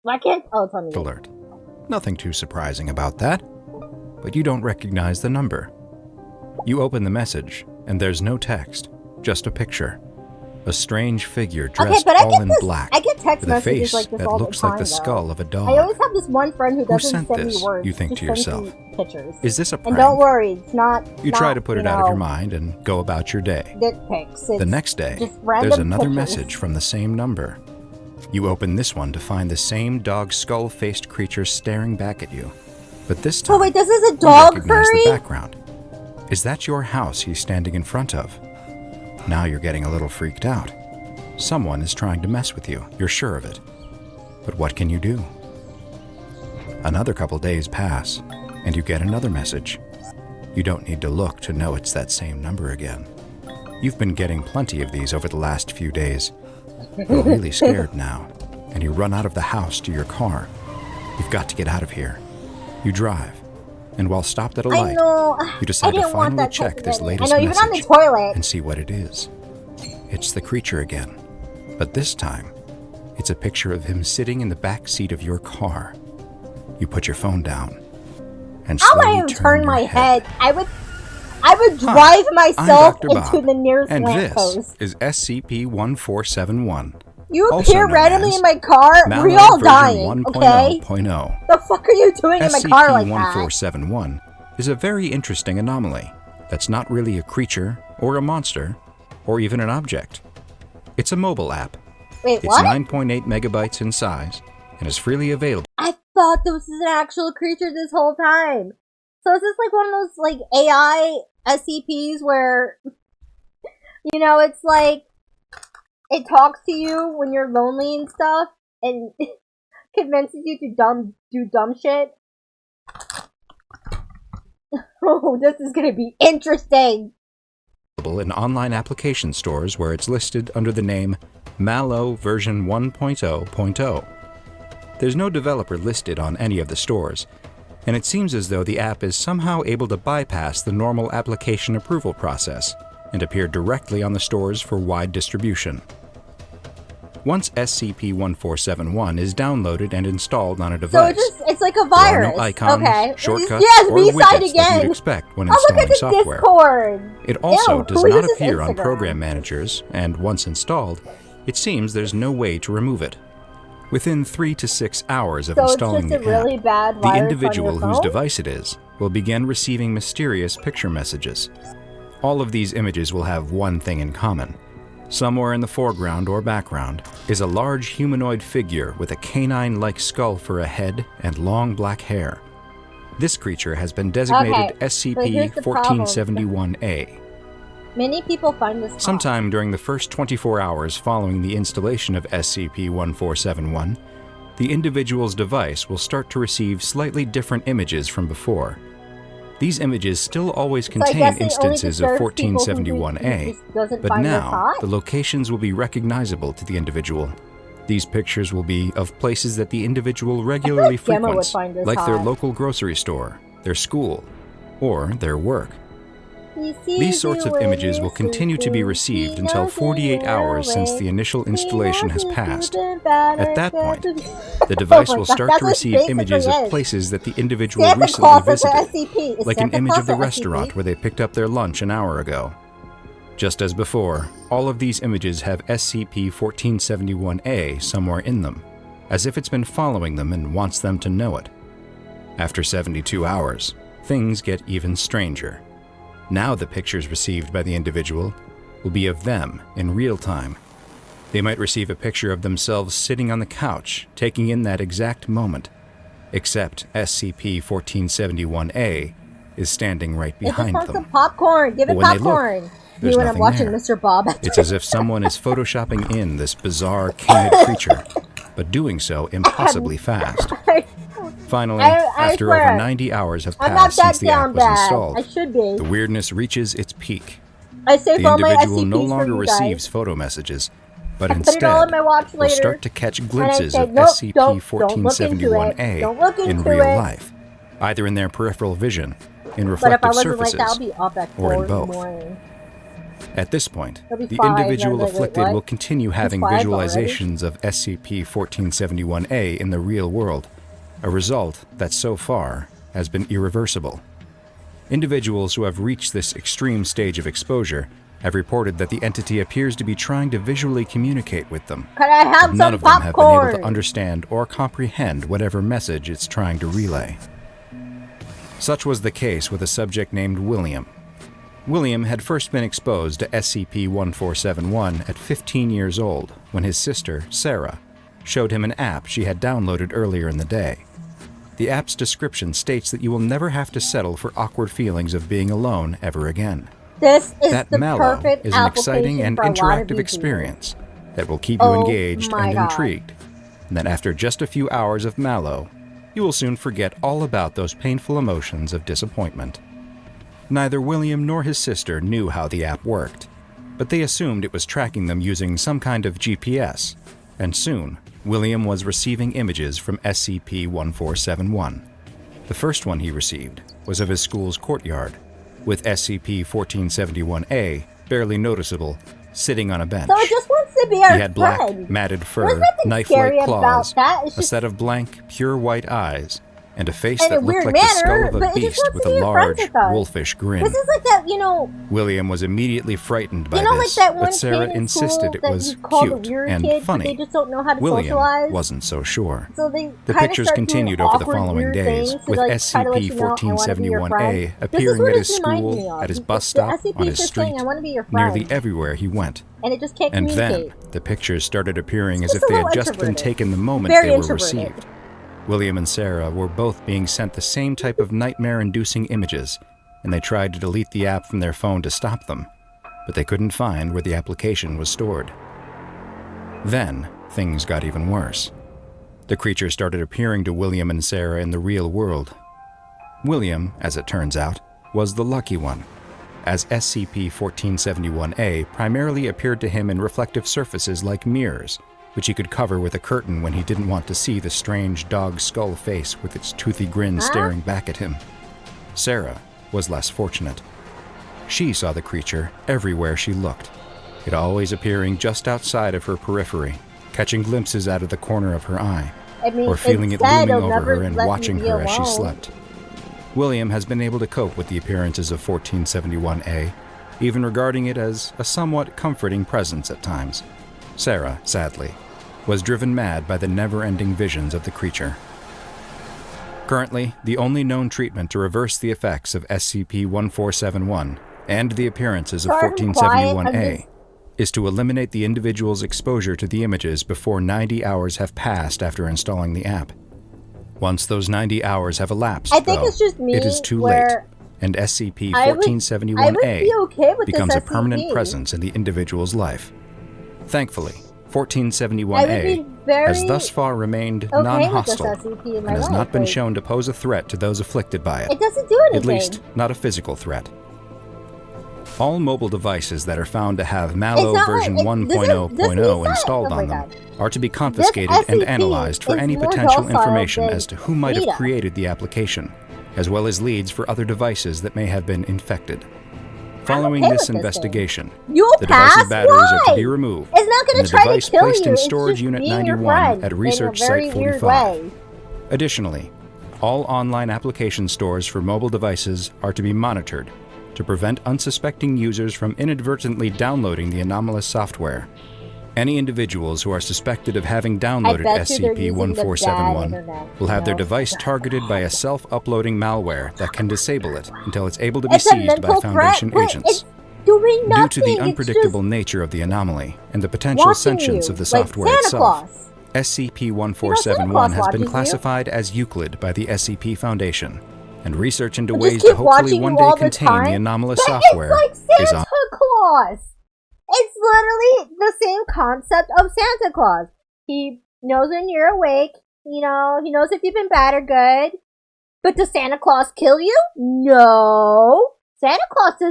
Why can't... Oh, it's on me. Alert. Nothing too surprising about that, but you don't recognize the number. You open the message, and there's no text, just a picture. A strange figure dressed all in black, I get text with a messages face like this that all looks the time, like the skull of a dog. I always have this one friend who doesn't sent send this, me words. you think to yourself? Pictures. Is this a prank? And don't worry, it's not... You try to put it out of your mind and go about your day. Dick pics. The next day, there's another message from the same number. You open this one to find the same dog skull-faced creature staring back at you. But this time, oh wait, this is a dog recognize furry? the background. Is that your house he's standing in front of? Now you're getting a little freaked out. Someone is trying to mess with you, you're sure of it. But what can you do? Another couple days pass, and you get another message. You don't need to look to know it's that same number again. You've been getting plenty of these over the last few days. You're really scared now, and you run out of the house to your car. You've got to get out of here. You drive, and while stopped at a light, you decide to finally check this latest message and see what it is. It's the creature again, but this time, it's a picture of him sitting in the back seat of your car. You put your phone down and slowly turn my head. I would drive myself into the nearest lamppost. And this is SCP-1471. You appear randomly in my car, we're all dying, okay? The fuck are you doing in my car like that? SCP-1471 is a very interesting anomaly that's not really a creature or a monster or even an object. It's a mobile app. Wait, what? It's 9.8 megabytes in size and is freely available. I thought this was an actual creature this whole time. So is this like one of those like AI SCPs where, you know, it's like it talks to you when you're lonely and stuff and convinces you to do dumb shit? Oh, this is gonna be interesting. In online application stores where it's listed under the name Mal0 version 1.0.0. There's no developer listed on any of the stores, and it seems as though the app is somehow able to bypass the normal application approval process and appear directly on the stores for wide distribution. Once SCP-1471 is downloaded and installed on a device, so it's like a virus. There are no icons, shortcuts, or B-side widgets again. that you'd expect when installing software. Discord. It also does not appear on program managers, and once installed, it seems there's no way to remove it. Within 3 to 6 hours of installing the app, the individual whose device it is will begin receiving mysterious picture messages. All of these images will have one thing in common. Somewhere in the foreground or background is a large humanoid figure with a canine-like skull for a head and long black hair. This creature has been designated SCP-1471-A. Many people find this Sometime during the first 24 hours following the installation of SCP-1471, the individual's device will start to receive slightly different images from before. These images still always contain instances of 1471-A, but now the locations will be recognizable to the individual. These pictures will be of places that the individual regularly frequents, like their local grocery store, their school, or their work. These sorts of images will continue to be received until 48 hours since the initial installation has passed. At that point, the device will start to receive images of places that the individual recently visited, like an image of the restaurant where they picked up their lunch an hour ago. Just as before, all of these images have SCP-1471-A somewhere in them, as if it's been following them and wants them to know it. After 72 hours, things get even stranger. Now the pictures received by the individual will be of them in real time. They might receive a picture of themselves sitting on the couch, taking in that exact moment, except SCP-1471-A is standing right behind them. Some popcorn. Give it popcorn. There's when I'm watching there. Mr. Bob. It's as if someone is photoshopping in this bizarre canid creature, but doing so impossibly fast. Finally, after over 90 hours have passed since the app was installed, the weirdness reaches its peak. The individual no longer receives photo messages, but instead will start to catch glimpses of SCP-1471-A in real life, either in their peripheral vision, in reflective surfaces, or in both. At this point, He'll be the 5, individual and I was like, wait, afflicted what? will continue having 5 already? visualizations of SCP-1471-A in the real world, a result that so far has been irreversible. Individuals who have reached this extreme stage of exposure have reported that the entity appears to be trying to visually communicate with them, Could I have but none some of them have been able to popcorn? understand or comprehend whatever message it's trying to relay. Such was the case with a subject named William. William had first been exposed to SCP-1471 at 15 years old when his sister, Sarah, showed him an app she had downloaded earlier in the day. The app's description states that you will never have to settle for awkward feelings of being alone ever again. This is That the Mal0 perfect is an exciting application and for a lot of interactive YouTubers. experience that will keep you Oh engaged my and God. intrigued, and that after just a few hours of Mal0, you will soon forget all about those painful emotions of disappointment. Neither William nor his sister knew how the app worked, but they assumed it was tracking them using some kind of GPS, and soon, William was receiving images from SCP-1471. The first one he received was of his school's courtyard, with SCP-1471-A barely noticeable, sitting on a bench. So it just wants to be our He had black, friend. matted fur, There's nothing scary knife-like about claws, that. It's a just set of blank, pure white eyes, and a face in a that looked weird like the skull manner, of a but it just beast wants with to a be a friend large, with us. wolfish grin. This is like that, you know, William was immediately frightened by like this, that one but Sarah kid in insisted school it that was you call the cute weird and kid, but funny. they just don't know how to William socialize. wasn't so sure. So they The kinda pictures start doing continued over the awkward, following weird days, things to, with like, try to let you know, "I wanna be your SCP-1471-A friend." This is appearing what at it's his reminding school, me of. at his The bus stop, SCP on is his just street, saying, "I wanna be your nearly friend," everywhere he went. and it just can't And communicate. then, the pictures started appearing It's as if just a they had little just been introverted. taken the moment Very they were introverted. received. William and Sarah were both being sent the same type of nightmare-inducing images, and they tried to delete the app from their phone to stop them, but they couldn't find where the application was stored. Then, things got even worse. The creature started appearing to William and Sarah in the real world. William, as it turns out, was the lucky one, as SCP-1471-A primarily appeared to him in reflective surfaces like mirrors, which he could cover with a curtain when he didn't want to see the strange dog skull face with its toothy grin staring back at him. Sarah was less fortunate. She saw the creature everywhere she looked, it always appearing just outside of her periphery, catching glimpses out of the corner of her eye, I mean, or feeling it instead, looming it'll over never her and let me watching be her as she alone. slept. William has been able to cope with the appearances of 1471-A, even regarding it as a somewhat comforting presence at times. Sarah, sadly, was driven mad by the never-ending visions of the creature. Currently, the only known treatment to reverse the effects of SCP-1471 and the appearances of Sorry, I'm quiet. I'm 1471-A just- is to eliminate the individual's exposure to the images before 90 hours have passed after installing the app. Once those 90 hours have elapsed, I think though, it's just me it is too late, where and I would SCP-1471-A be okay with becomes this a permanent SCP. presence in the individual's life. Thankfully, I would 1471-A be very has thus far remained okay with this non-hostile SCP in my and has life. not been Like, shown to pose a threat to those afflicted by it, it doesn't do anything. at least not a physical threat. All mobile devices that are found to have It's Mal0 not version like- this 1.0.0 is installed oh my on them God. are to be confiscated and SCP analyzed for is any more potential docile information than as to who might have vide. created the application, as well as leads for other devices that may have been infected. Following okay this with this investigation, You'll the pass? device's batteries are to Why? be removed, It's not going and to the try to device kill placed you. in It's storage just unit being your 91 friend at in Research a very Site weird 45. way. Additionally, all online application stores for mobile devices are to be monitored to prevent unsuspecting users from inadvertently downloading the anomalous software. Any individuals who are suspected of having downloaded bet you they're using the bad SCP-1471 internet, will have their you know? device targeted by a self-uploading malware that can disable it until it's able to be It's a seized by mental Foundation threat, but agents. it's doing nothing. Due to the It's unpredictable just nature of the anomaly and the potential watching sentience you, of the like software Santa itself, Claus. SCP-1471 has watches been you. classified as Euclid by the SCP Foundation, and research into Just ways keep to hopefully watching one you day all the contain time. the anomalous But software it's like is Santa Claus. It's literally the same concept of Santa Claus. He knows when you're awake. You know, he knows if you've been bad or good. But does Santa Claus kill you? No. Santa Claus does